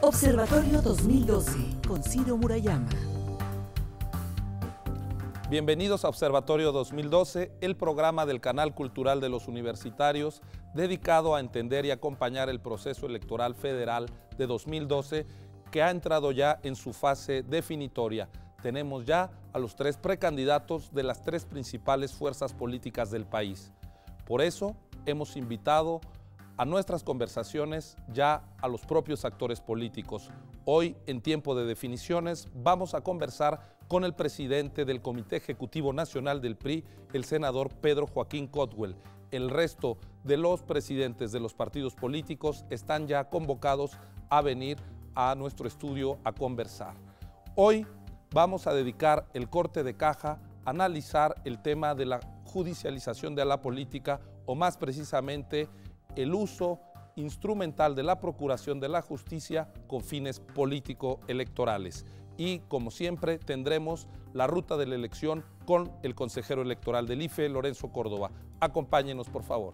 Observatorio 2012 con Ciro Murayama. Bienvenidos a Observatorio 2012, el programa del Canal Cultural de los Universitarios dedicado a entender y acompañar el proceso electoral federal de 2012 que ha entrado ya en su fase definitoria. Tenemos ya a los 3 precandidatos de las 3 principales fuerzas políticas del país. Por eso hemos invitado a nuestras conversaciones ya a los propios actores políticos. Hoy, en tiempo de definiciones, vamos a conversar con el presidente del Comité Ejecutivo Nacional del PRI, el senador Pedro Joaquín Cotwell. El resto de los presidentes de los partidos políticos están ya convocados a venir a nuestro estudio a conversar. Hoy vamos a dedicar el corte de caja a analizar el tema de la judicialización de la política, o más precisamente, el uso instrumental de la Procuración de la Justicia con fines político-electorales. Y, como siempre, tendremos la ruta de la elección con el consejero electoral del IFE, Lorenzo Córdoba. Acompáñenos, por favor.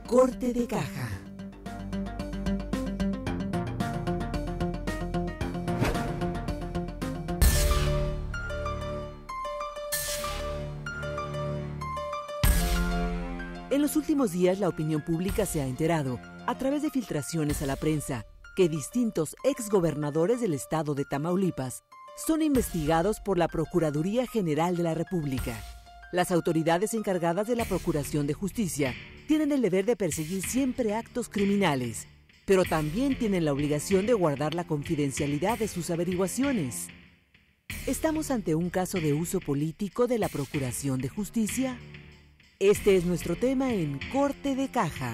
Corte de caja. En los últimos días, la opinión pública se ha enterado, a través de filtraciones a la prensa, que distintos exgobernadores del estado de Tamaulipas son investigados por la Procuraduría General de la República. Las autoridades encargadas de la Procuración de Justicia tienen el deber de perseguir siempre actos criminales, pero también tienen la obligación de guardar la confidencialidad de sus averiguaciones. ¿Estamos ante un caso de uso político de la Procuración de Justicia? Este es nuestro tema en Corte de Caja.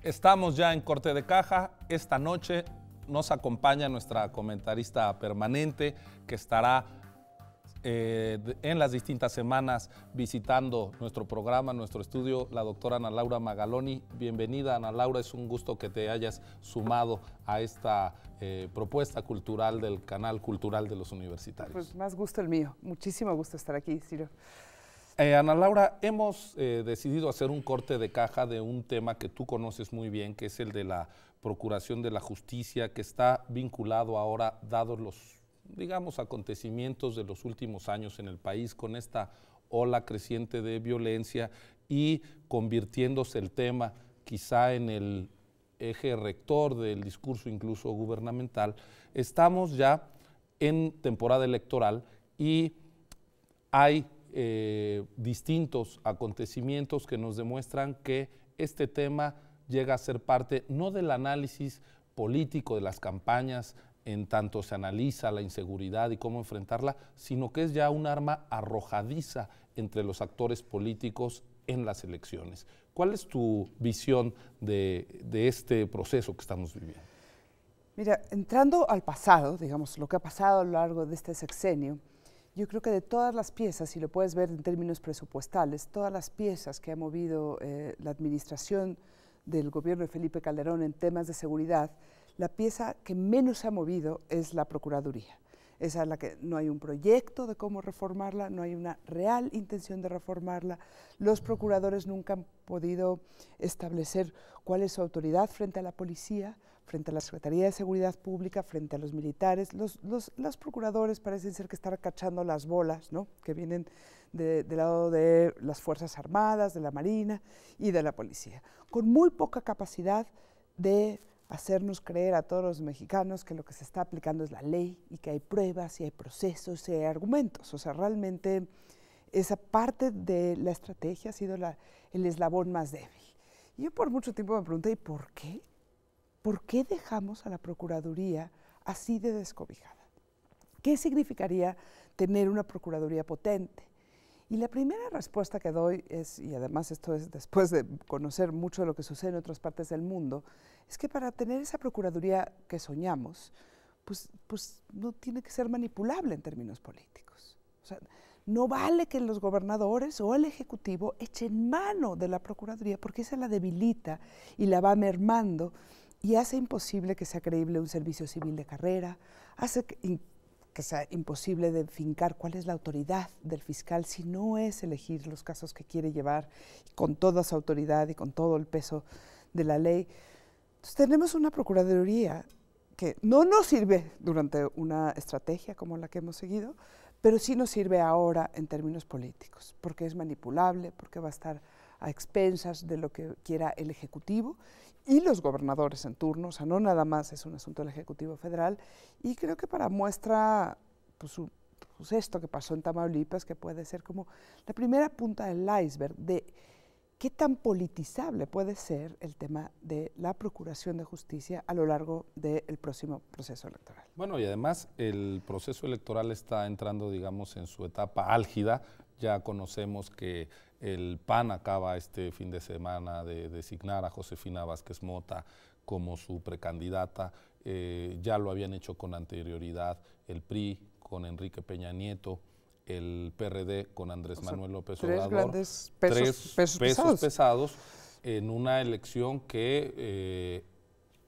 Estamos ya en Corte de Caja. Esta noche nos acompaña nuestra comentarista permanente que estará en las distintas semanas visitando nuestro programa, nuestro estudio, la doctora Ana Laura Magaloni. Bienvenida, Ana Laura, es un gusto que te hayas sumado a esta propuesta cultural del Canal Cultural de los Universitarios. Pues más gusto el mío, muchísimo gusto estar aquí, Ciro. Ana Laura, hemos decidido hacer un corte de caja de un tema que tú conoces muy bien, que es el de la Procuración de la Justicia, que está vinculado ahora, dados los, digamos, acontecimientos de los últimos años en el país, con esta ola creciente de violencia y convirtiéndose el tema quizá en el eje rector del discurso incluso gubernamental. Estamos ya en temporada electoral y hay distintos acontecimientos que nos demuestran que este tema llega a ser parte no del análisis político de las campañas, en tanto se analiza la inseguridad y cómo enfrentarla, sino que es ya un arma arrojadiza entre los actores políticos en las elecciones. ¿Cuál es tu visión de este proceso que estamos viviendo? Mira, entrando al pasado, digamos, lo que ha pasado a lo largo de este sexenio, yo creo que de todas las piezas, y lo puedes ver en términos presupuestales, todas las piezas que ha movido la administración del gobierno de Felipe Calderón en temas de seguridad, la pieza que menos se ha movido es la Procuraduría. Esa es la que no hay un proyecto de cómo reformarla, no hay una real intención de reformarla. Los procuradores nunca han podido establecer cuál es su autoridad frente a la policía, frente a la Secretaría de Seguridad Pública, frente a los militares. Los procuradores parecen ser que están cachando las bolas, ¿no?, que vienen del lado de las Fuerzas Armadas, de la Marina y de la policía, con muy poca capacidad de hacernos creer a todos los mexicanos que lo que se está aplicando es la ley y que hay pruebas y hay procesos y hay argumentos. O sea, realmente esa parte de la estrategia ha sido el eslabón más débil. Y yo por mucho tiempo me pregunté, ¿y por qué? ¿Por qué dejamos a la Procuraduría así de descobijada? ¿Qué significaría tener una Procuraduría potente? Y la primera respuesta que doy es, y además esto es después de conocer mucho de lo que sucede en otras partes del mundo, es que para tener esa Procuraduría que soñamos, pues no tiene que ser manipulable en términos políticos. O sea, no vale que los gobernadores o el Ejecutivo echen mano de la Procuraduría, porque esa la debilita y la va mermando y hace imposible que sea creíble un servicio civil de carrera, hace que sea imposible de fincar cuál es la autoridad del fiscal si no es elegir los casos que quiere llevar con toda su autoridad y con todo el peso de la ley. Entonces tenemos una Procuraduría que no nos sirve durante una estrategia como la que hemos seguido, pero sí nos sirve ahora en términos políticos, porque es manipulable, porque va a estar a expensas de lo que quiera el Ejecutivo y los gobernadores en turno, o sea, no nada más es un asunto del Ejecutivo Federal, y creo que para muestra pues esto que pasó en Tamaulipas, que puede ser como la primera punta del iceberg de qué tan politizable puede ser el tema de la procuración de justicia a lo largo del próximo proceso electoral. Bueno, y además el proceso electoral está entrando, digamos, en su etapa álgida. Ya conocemos que el PAN acaba este fin de semana de designar a Josefina Vázquez Mota como su precandidata. Ya lo habían hecho con anterioridad el PRI, con Enrique Peña Nieto, el PRD con Andrés Manuel López Obrador. Grandes pesos pesados en una elección que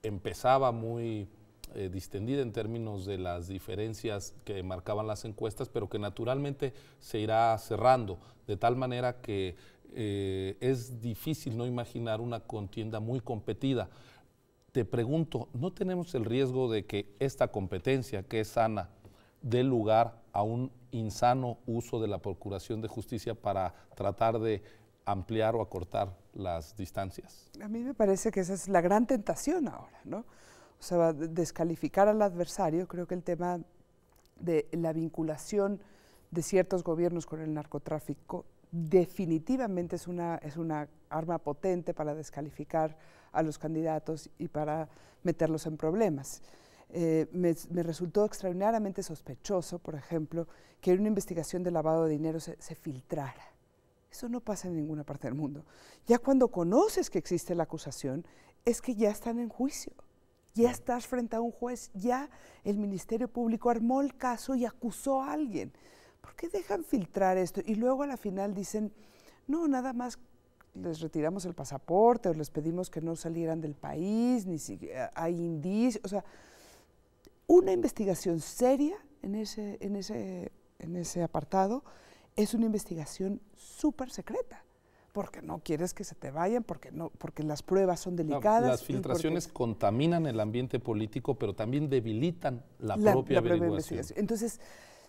empezaba muy distendida en términos de las diferencias que marcaban las encuestas, pero que naturalmente se irá cerrando, de tal manera que es difícil no imaginar una contienda muy competida. Te pregunto, ¿no tenemos el riesgo de que esta competencia, que es sana, dé lugar a un insano uso de la procuración de justicia para tratar de ampliar o acortar las distancias? A mí me parece que esa es la gran tentación ahora, ¿no? O sea, descalificar al adversario. Creo que el tema de la vinculación de ciertos gobiernos con el narcotráfico definitivamente es una arma potente para descalificar a los candidatos y para meterlos en problemas. Me resultó extraordinariamente sospechoso, por ejemplo, que en una investigación de lavado de dinero se filtrara. Eso no pasa en ninguna parte del mundo. Ya cuando conoces que existe la acusación, es que ya están en juicio. Ya estás frente a un juez, ya el Ministerio Público armó el caso y acusó a alguien. ¿Por qué dejan filtrar esto? Y luego a la final dicen, no, nada más les retiramos el pasaporte o les pedimos que no salieran del país, ni si hay indicios. O sea, una investigación seria en ese apartado es una investigación súper secreta, porque no quieres que se te vayan, porque las pruebas son delicadas. Las filtraciones contaminan el ambiente político, pero también debilitan la propia averiguación. Entonces,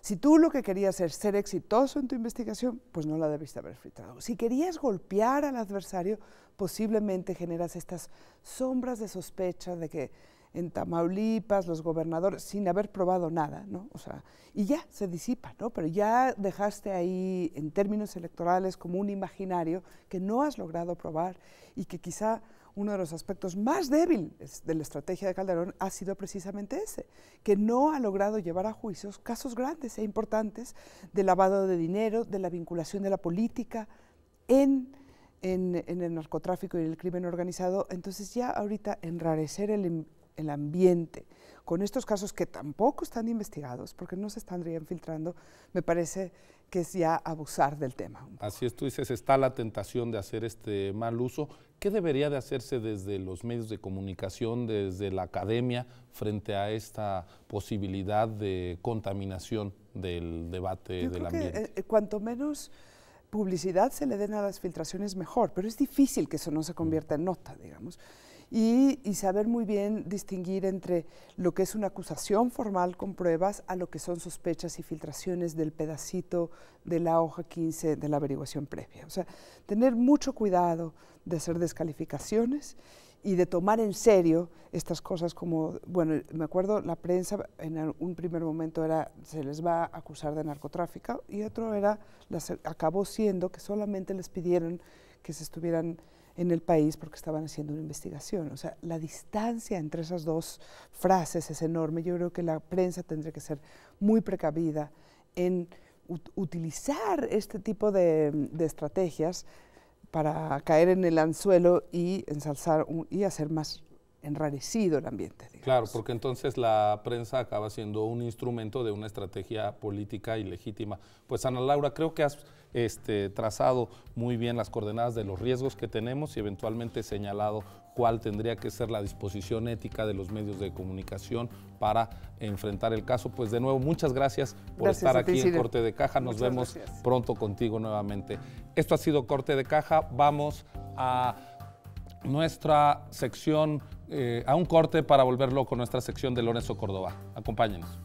si tú lo que querías es ser exitoso en tu investigación, pues no la debiste haber filtrado. Si querías golpear al adversario, posiblemente generas estas sombras de sospecha de que en Tamaulipas los gobernadores, sin haber probado nada, ¿no? O sea, y ya se disipa, ¿no? Pero ya dejaste ahí en términos electorales como un imaginario que no has logrado probar y que quizá uno de los aspectos más débiles de la estrategia de Calderón ha sido precisamente ese, que no ha logrado llevar a juicios casos grandes e importantes de lavado de dinero, de la vinculación de la política en el narcotráfico y el crimen organizado. Entonces ya ahorita enrarecer el ambiente con estos casos que tampoco están investigados, porque no se estarían filtrando, me parece que es ya abusar del tema. Así es, tú dices, está la tentación de hacer este mal uso. ¿Qué debería de hacerse desde los medios de comunicación, desde la academia, frente a esta posibilidad de contaminación del debate del ambiente? Que, cuanto menos publicidad se le den a las filtraciones, mejor, pero es difícil que eso no se convierta en nota, digamos. Y saber muy bien distinguir entre lo que es una acusación formal con pruebas a lo que son sospechas y filtraciones del pedacito de la hoja 15 de la averiguación previa. O sea, tener mucho cuidado de hacer descalificaciones y de tomar en serio estas cosas como, bueno, me acuerdo la prensa en un primer momento era se les va a acusar de narcotráfico y otro era, acabó siendo que solamente les pidieron que se estuvieran en el país porque estaban haciendo una investigación. O sea, la distancia entre esas dos frases es enorme. Yo creo que la prensa tendría que ser muy precavida en utilizar este tipo de estrategias para caer en el anzuelo y ensalzar y hacer más enrarecido el ambiente. Digamos. Claro, porque entonces la prensa acaba siendo un instrumento de una estrategia política ilegítima. Pues Ana Laura, creo que has trazado muy bien las coordenadas de los riesgos que tenemos y eventualmente señalado cuál tendría que ser la disposición ética de los medios de comunicación para enfrentar el caso. Pues de nuevo, muchas gracias por estar aquí en Corte de Caja. Nos vemos pronto contigo nuevamente. Esto ha sido Corte de Caja. Vamos a nuestra sección, a un corte para volver loco, nuestra sección de Lorenzo Córdoba. Acompáñenos.